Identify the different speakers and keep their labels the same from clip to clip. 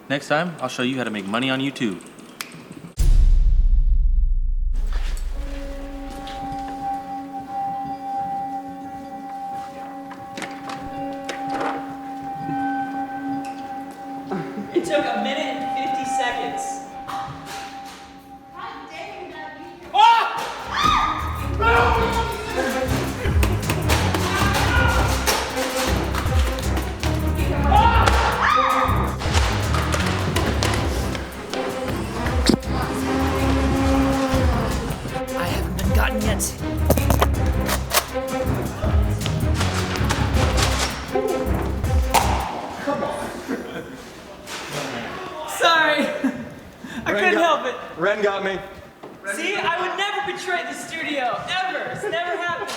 Speaker 1: Next time, I'll show you how to make money on YouTube.
Speaker 2: It took 1 minute and 50 seconds. I haven't been gotten yet. Sorry. I couldn't help it.
Speaker 3: Ren got me.
Speaker 2: See, I would never betray the studio, ever. It's never happened.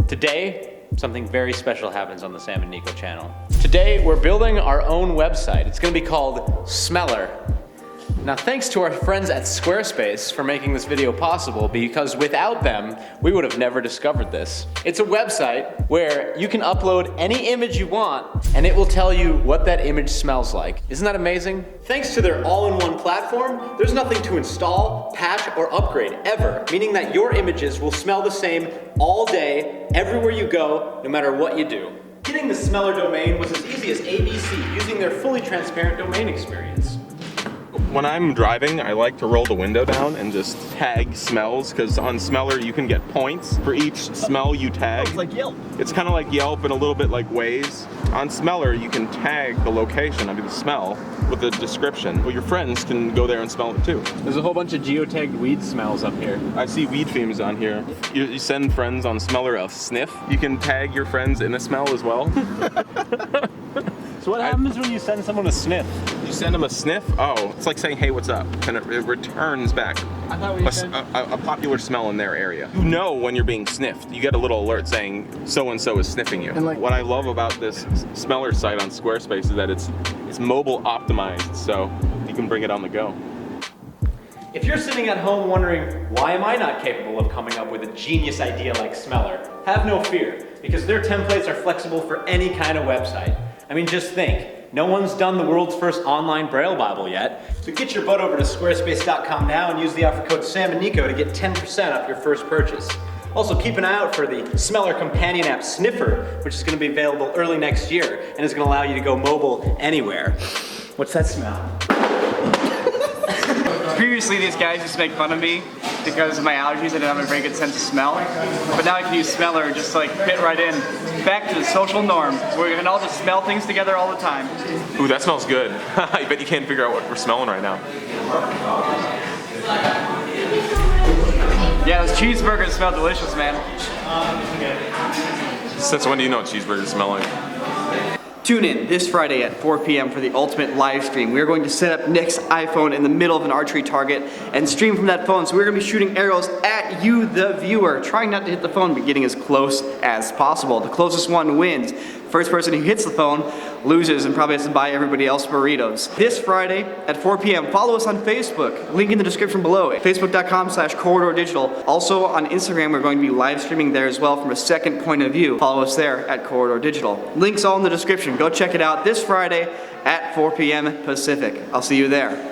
Speaker 4: Today, something very special happens on the Sam and Nico channel. Today, we're building our own website. It's gonna be called Smeller. Now, thanks to our friends at Squarespace for making this video possible, because without them, we would have never discovered this. It's a website where you can upload any image you want, and it will tell you what that image smells like. Isn't that amazing? Thanks to their all-in-one platform, there's nothing to install, patch, or upgrade ever, meaning that your images will smell the same all day, everywhere you go, no matter what you do. Getting the Smeller domain was as easy as ABC, using their fully transparent domain experience.
Speaker 3: When I'm driving, I like to roll the window down and just tag smells, because on Smeller you can get points for each smell you tag.
Speaker 5: It's like Yelp.
Speaker 3: It's kind of like Yelp and a little bit like Waze. On Smeller, you can tag the location, the smell, with a description. Well, your friends can go there and smell it too.
Speaker 4: There's a whole bunch of geotagged weed smells up here.
Speaker 3: I see weed fumes on here. You send friends on Smeller a sniff. You can tag your friends in a smell as well.
Speaker 5: So what happens when you send someone a sniff?
Speaker 3: You send them a sniff? Oh, it's like saying, hey, what's up? And it returns back
Speaker 5: I thought we said...
Speaker 3: a popular smell in their area. You know when you're being sniffed. You get a little alert saying so-and-so is sniffing you.
Speaker 5: And like,
Speaker 3: what I love about this Smeller site on Squarespace is that it's mobile optimized, so you can bring it on the go.
Speaker 4: If you're sitting at home wondering, why am I not capable of coming up with a genius idea like Smeller? Have no fear, because their templates are flexible for any kind of website. I mean, just think, no one's done the world's first online Braille Bible yet. So get your butt over to squarespace.com now and use the offer code Sam and Nico to get 10% off your first purchase. Also, keep an eye out for the Smeller companion app Sniffer, which is going to be available early next year and is going to allow you to go mobile anywhere. What's that smell?
Speaker 6: Previously, these guys used to make fun of me because of my allergies. I didn't have a very good sense of smell. But now I can use Smeller and just like fit right in. Back to the social norm, where we can all just smell things together all the time.
Speaker 3: Ooh, that smells good. I bet you can't figure out what we're smelling right now.
Speaker 6: Yeah, those cheeseburgers smell delicious, man.
Speaker 3: Since when do you know what cheeseburgers smell like?
Speaker 6: Tune in this Friday at 4 p.m. for the ultimate live stream. We are going to set up Nick's iPhone in the middle of an archery target and stream from that phone. So we're going to be shooting arrows at you, the viewer, trying not to hit the phone, but getting as close as possible. The closest one wins. First person who hits the phone loses and probably has to buy everybody else burritos. This Friday at 4 p.m. Follow us on Facebook. Link in the description below. Facebook.com/CorridorDigital. Also on Instagram, we're going to be live streaming there as well from a second point of view. Follow us there at Corridor Digital. Links all in the description. Go check it out this Friday at 4 p.m. Pacific. I'll see you there.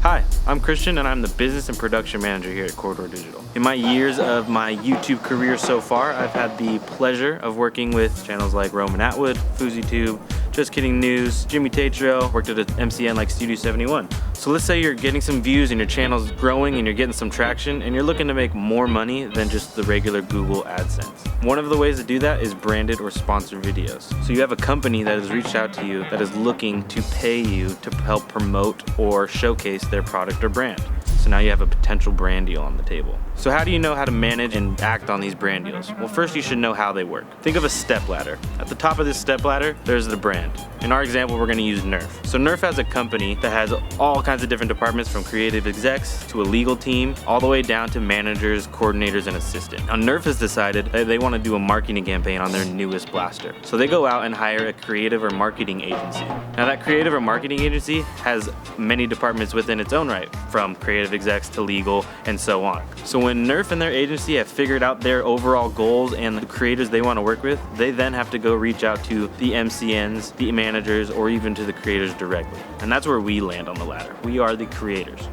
Speaker 1: Hi, I'm Christian and I'm the business and production manager here at Corridor Digital. In my years of my YouTube career so far, I've had the pleasure of working with channels like Roman Atwood, FouseyTube, Just Kidding News, Jimmy Tatro, worked at an MCN like Studio 71. So let's say you're getting some views and your channel's growing and you're getting some traction and you're looking to make more money than just the regular Google AdSense. One of the ways to do that is branded or sponsored videos. So you have a company that has reached out to you that is looking to pay you to help promote or showcase their product or brand. So now you have a potential brand deal on the table. So how do you know how to manage and act on these brand deals? Well, first you should know how they work. Think of a step ladder. At the top of this step ladder, there's the brand. In our example, we're gonna use Nerf. So Nerf has a company that has all kinds of different departments, from creative execs to a legal team, all the way down to managers, coordinators, and assistants. Now Nerf has decided that they wanna do a marketing campaign on their newest blaster. So they go out and hire a creative or marketing agency. Now that creative or marketing agency has many departments within its own right, from creative execs to legal and so on. So when Nerf and their agency have figured out their overall goals and the creators they want to work with, they then have to go reach out to the MCNs, the managers, or even to the creators directly. And that's where we land on the ladder. We are the creators.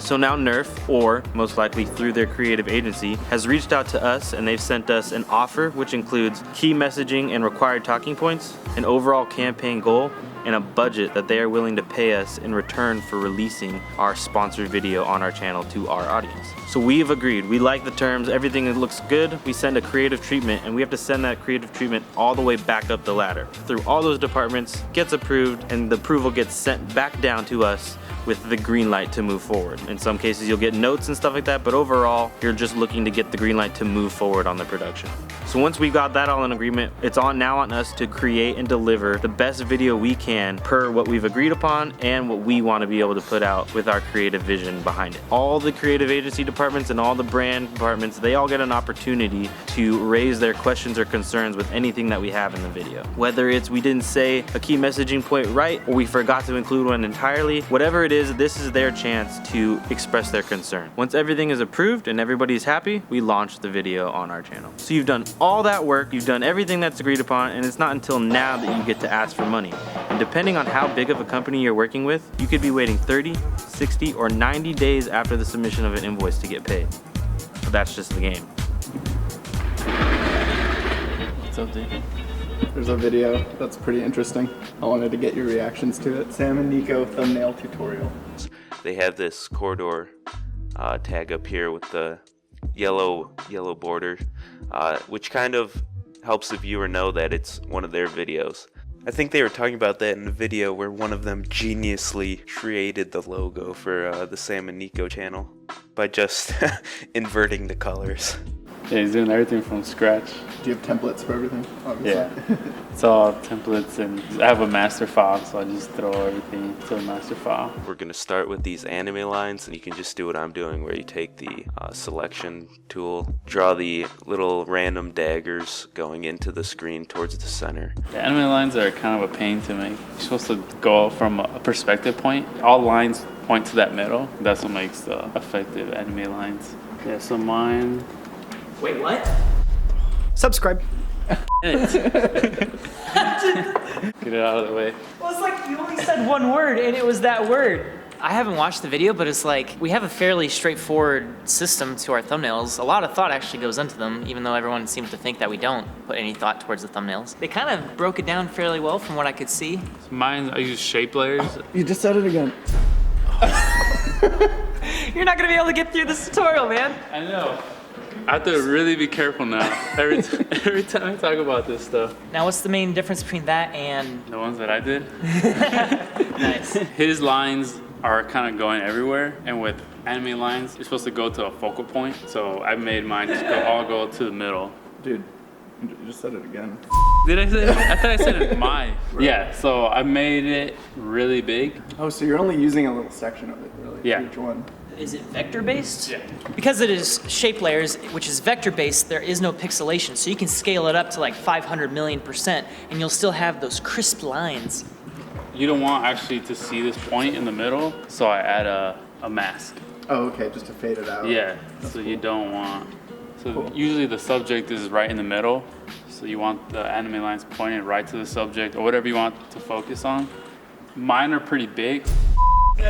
Speaker 1: So now Nerf, or most likely through their creative agency, has reached out to us and they've sent us an offer which includes key messaging and required talking points, an overall campaign goal, and a budget that they are willing to pay us in return for releasing our sponsored video on our channel to our audience. So we've agreed, we like the terms, everything looks good, we send a creative treatment, and we have to send that creative treatment all the way back up the ladder through all those departments, gets approved, and the approval gets sent back down to us with the green light to move forward. In some cases you'll get notes and stuff like that, but overall you're just looking to get the green light to move forward on the production. So once we got that all in agreement, it's now on us to create and deliver the best video we can per what we've agreed upon and what we want to be able to put out with our creative vision behind it. All the creative agency departments and all the brand departments, they all get an opportunity to raise their questions or concerns with anything that we have in the video. Whether it's we didn't say a key messaging point right, or we forgot to include one entirely, whatever it is, this is their chance to express their concern. Once everything is approved and everybody's happy, we launch the video on our channel. So you've done all that work, you've done everything that's agreed upon, and it's not until now that you get to ask for money. And depending on how big of a company you're working with, you could be waiting 30, 60, or 90 days after the submission of an invoice to get paid. But that's just the game.
Speaker 5: What's up, dude?
Speaker 7: There's a video that's pretty interesting. I wanted to get your reactions to it. Sam and Nico thumbnail tutorial.
Speaker 8: They have this corridor tag up here with the yellow border, which kind of helps the viewer know that it's one of their videos. I think they were talking about that in the video where one of them geniusly created the logo for the Sam and Nico channel by just inverting the colors.
Speaker 5: Yeah, he's doing everything from scratch.
Speaker 7: Do you have templates for everything? Obviously.
Speaker 5: Yeah, it's all templates, and I have a master file, so I just throw everything to a master file.
Speaker 8: We're gonna start with these anime lines, and you can just do what I'm doing, where you take the selection tool, draw the little random daggers going into the screen towards the center.
Speaker 5: The anime lines are kind of a pain to make. You're supposed to go from a perspective point. All lines point to that middle. That's what makes the effective anime lines. Yeah, so mine.
Speaker 2: Wait, what?
Speaker 6: Subscribe.
Speaker 5: Get it out of the way.
Speaker 2: Well, it's like you only said one word and it was that word. I haven't watched the video, but it's like we have a fairly straightforward system to our thumbnails. A lot of thought actually goes into them, even though everyone seems to think that we don't put any thought towards the thumbnails. They kind of broke it down fairly well from what I could see.
Speaker 5: So mine, I use shape layers.
Speaker 7: You just said it again.
Speaker 2: You're not gonna be able to get through this tutorial, man.
Speaker 5: I know. I have to really be careful now. Every time I talk about this stuff.
Speaker 2: Now, what's the main difference between that and
Speaker 5: The ones that I did.
Speaker 2: nice?
Speaker 5: His lines are kind of going everywhere, and with anime lines, you're supposed to go to a focal point. So I made mine just all go to the middle.
Speaker 7: Dude, you just said it again.
Speaker 5: Did I say it? I thought I said it my. Yeah, so I made it really big.
Speaker 7: Oh, so you're only using a little section of it, really?
Speaker 5: Yeah.
Speaker 7: Each one.
Speaker 2: Is it vector based?
Speaker 5: Yeah.
Speaker 2: Because it is shape layers, which is vector based, there is no pixelation. So you can scale it up to like 500 million% and you'll still have those crisp lines.
Speaker 5: You don't want actually to see this point in the middle, so I add a mask.
Speaker 7: Oh, okay, just to fade it out.
Speaker 5: Yeah, so you don't want. So usually the subject is right in the middle, so you want the anime lines pointed right to the subject or whatever you want to focus on. Mine are pretty big.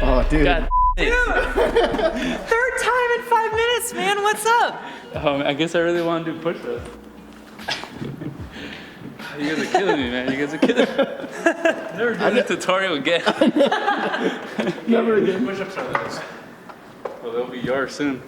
Speaker 7: Oh, dude.
Speaker 5: God.
Speaker 2: Dude! Third time in 5 minutes, man, what's up?
Speaker 5: I guess I really want to do push-ups. You guys are killing me, man. You guys are killing me. Never do the tutorial again.
Speaker 7: Never again.
Speaker 5: Push-ups are those. Well, they'll be yours soon.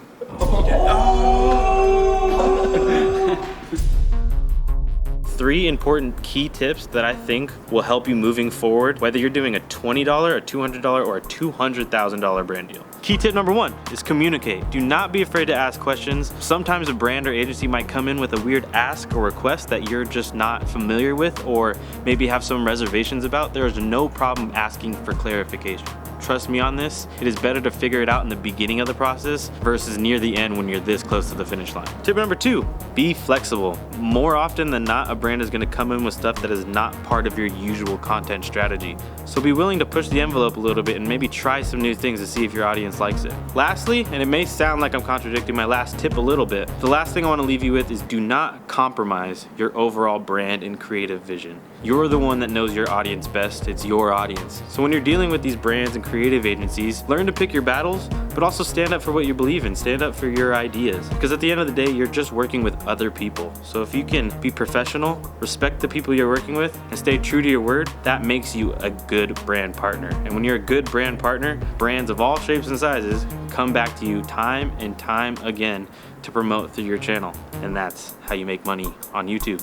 Speaker 1: Three important key tips that I think will help you moving forward, whether you're doing a $20, a $200, or a $200,000 brand deal. Key tip number one is communicate. Do not be afraid to ask questions. Sometimes a brand or agency might come in with a weird ask or request that you're just not familiar with or maybe have some reservations about. There is no problem asking for clarification. Trust me on this, it is better to figure it out in the beginning of the process versus near the end when you're this close to the finish line. Tip number two, be Be flexible. More often than not, a brand is going to come in with stuff that is not part of your usual content strategy. So be willing to push the envelope a little bit and maybe try some new things to see if your audience likes it. Lastly, and it may sound like I'm contradicting my last tip a little bit, the last thing I want to leave you with is do not compromise your overall brand and creative vision. You're the one that knows your audience best. It's your audience. So when you're dealing with these brands and creative agencies, learn to pick your battles, but also stand up for what you believe in. Stand up for your ideas. Because at the end of the day, you're just working with other people. So if you can be professional, respect the people you're working with, and stay true to your word, that makes you a good brand partner. And when you're a good brand partner, brands of all shapes and sizes come back to you time and time again to promote through your channel. And that's how you make money on YouTube.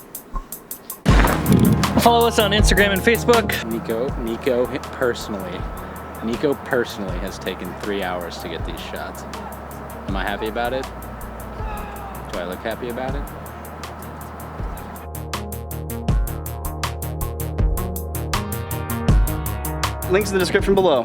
Speaker 9: Follow us on Instagram and Facebook.
Speaker 4: Nico personally has taken 3 hours to get these shots. Am I happy about it? Do I look happy about it?
Speaker 6: Links in the description below.